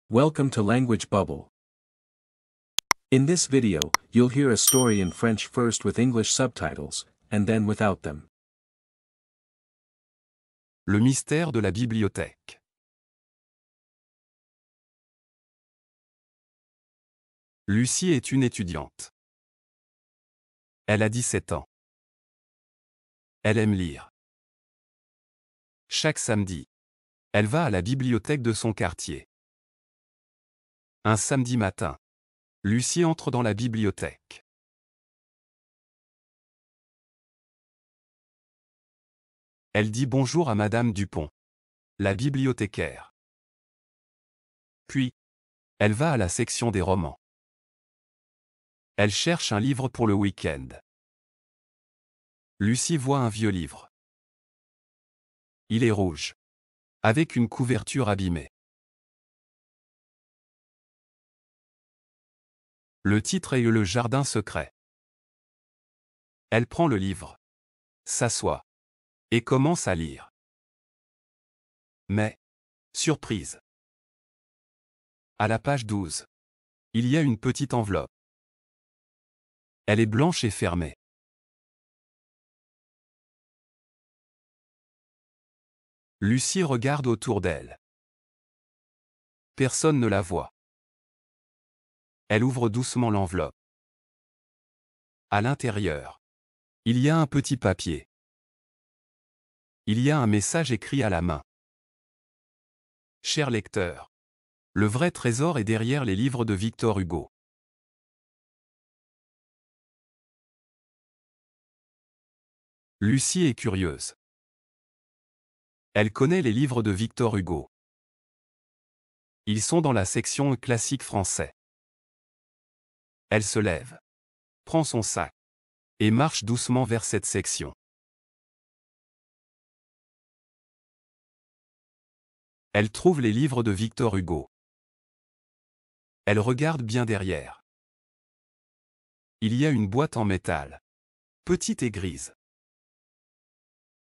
Welcome to Language Bubble. In this video, you'll hear a story in French first with English subtitles, and then without them. Le mystère de la bibliothèque. Lucie est une étudiante. Elle a 17 ans. Elle aime lire. Chaque samedi, elle va à la bibliothèque de son quartier. Un samedi matin, Lucie entre dans la bibliothèque. Elle dit bonjour à Madame Dupont, la bibliothécaire. Puis, elle va à la section des romans. Elle cherche un livre pour le week-end. Lucie voit un vieux livre. Il est rouge, avec une couverture abîmée. Le titre est Le jardin secret. Elle prend le livre, s'assoit, et commence à lire. Mais, surprise. À la page 12, il y a une petite enveloppe. Elle est blanche et fermée. Lucie regarde autour d'elle. Personne ne la voit. Elle ouvre doucement l'enveloppe. À l'intérieur, il y a un petit papier. Il y a un message écrit à la main. Cher lecteur, le vrai trésor est derrière les livres de Victor Hugo. Lucie est curieuse. Elle connaît les livres de Victor Hugo. Ils sont dans la section classique français. Elle se lève, prend son sac, et marche doucement vers cette section. Elle trouve les livres de Victor Hugo. Elle regarde bien derrière. Il y a une boîte en métal, petite et grise.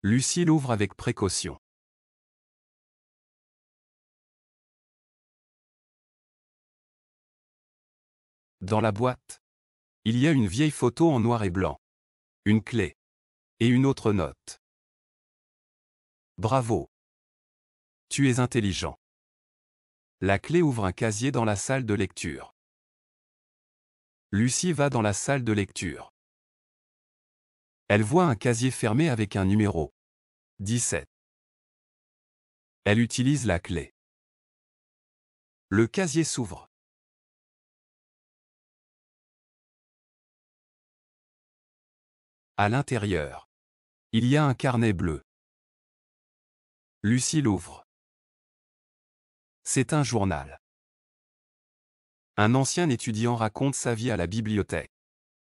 Lucie l'ouvre avec précaution. Dans la boîte, il y a une vieille photo en noir et blanc, une clé, et une autre note. Bravo! Tu es intelligent. La clé ouvre un casier dans la salle de lecture. Lucie va dans la salle de lecture. Elle voit un casier fermé avec un numéro. 17. Elle utilise la clé. Le casier s'ouvre. À l'intérieur, il y a un carnet bleu. Lucie l'ouvre. C'est un journal. Un ancien étudiant raconte sa vie à la bibliothèque,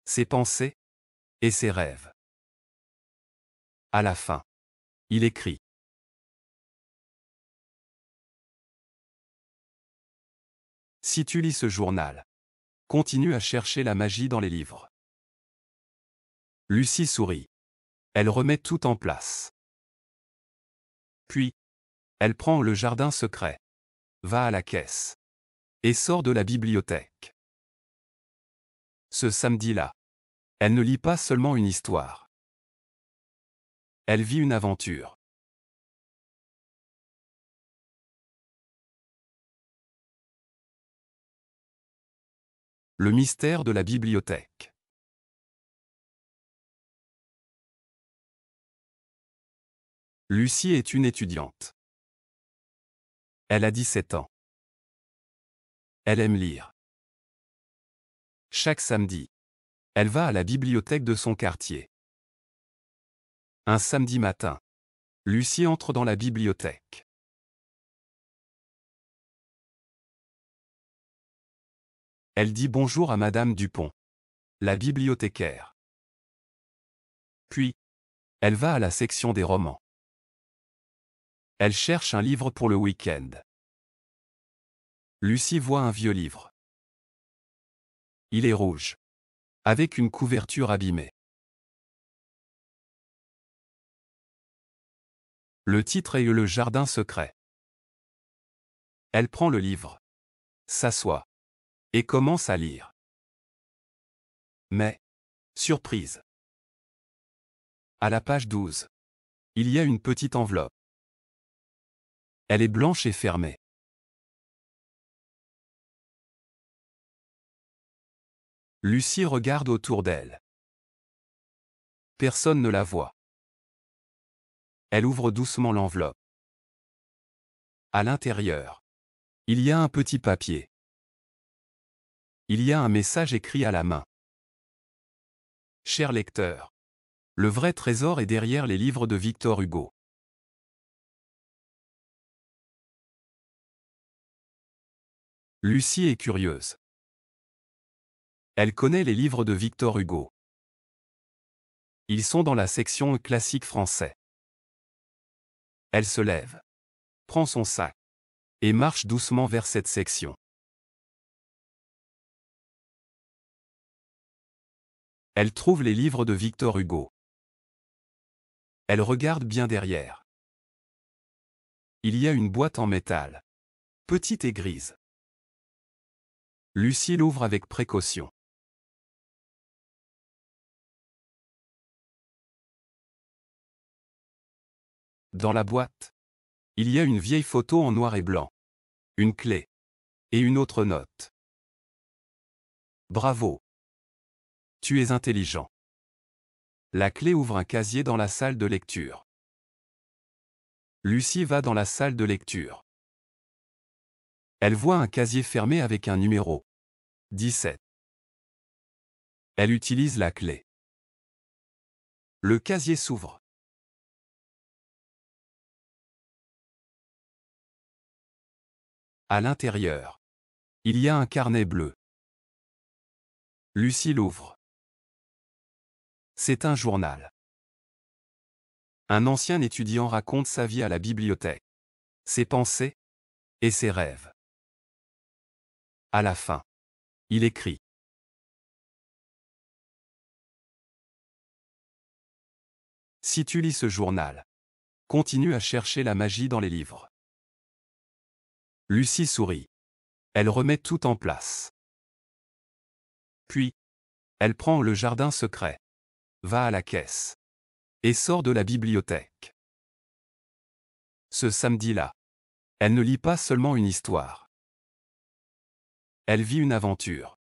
ses pensées et ses rêves. À la fin, il écrit. Si tu lis ce journal, continue à chercher la magie dans les livres. Lucie sourit. Elle remet tout en place. Puis, elle prend le jardin secret, va à la caisse, et sort de la bibliothèque. Ce samedi-là, elle ne lit pas seulement une histoire. Elle vit une aventure. Le mystère de la bibliothèque. Lucie est une étudiante. Elle a 17 ans. Elle aime lire. Chaque samedi, elle va à la bibliothèque de son quartier. Un samedi matin, Lucie entre dans la bibliothèque. Elle dit bonjour à Madame Dupont, la bibliothécaire. Puis, elle va à la section des romans. Elle cherche un livre pour le week-end. Lucie voit un vieux livre. Il est rouge, avec une couverture abîmée. Le titre est Le jardin secret. Elle prend le livre, s'assoit et commence à lire. Mais, surprise. À la page 12, il y a une petite enveloppe. Elle est blanche et fermée. Lucie regarde autour d'elle. Personne ne la voit. Elle ouvre doucement l'enveloppe. À l'intérieur, il y a un petit papier. Il y a un message écrit à la main. Cher lecteur, le vrai trésor est derrière les livres de Victor Hugo. Lucie est curieuse. Elle connaît les livres de Victor Hugo. Ils sont dans la section classique français. Elle se lève, prend son sac et marche doucement vers cette section. Elle trouve les livres de Victor Hugo. Elle regarde bien derrière. Il y a une boîte en métal, petite et grise. Lucie l'ouvre avec précaution. Dans la boîte, il y a une vieille photo en noir et blanc, une clé et une autre note. Bravo! Tu es intelligent. La clé ouvre un casier dans la salle de lecture. Lucie va dans la salle de lecture. Elle voit un casier fermé avec un numéro. 17. Elle utilise la clé. Le casier s'ouvre. À l'intérieur, il y a un carnet bleu. Lucie l'ouvre. C'est un journal. Un ancien étudiant raconte sa vie à la bibliothèque, ses pensées et ses rêves. À la fin, il écrit. Si tu lis ce journal, continue à chercher la magie dans les livres. Lucie sourit. Elle remet tout en place. Puis, elle prend le jardin secret, va à la caisse et sort de la bibliothèque. Ce samedi-là, elle ne lit pas seulement une histoire. Elle vit une aventure.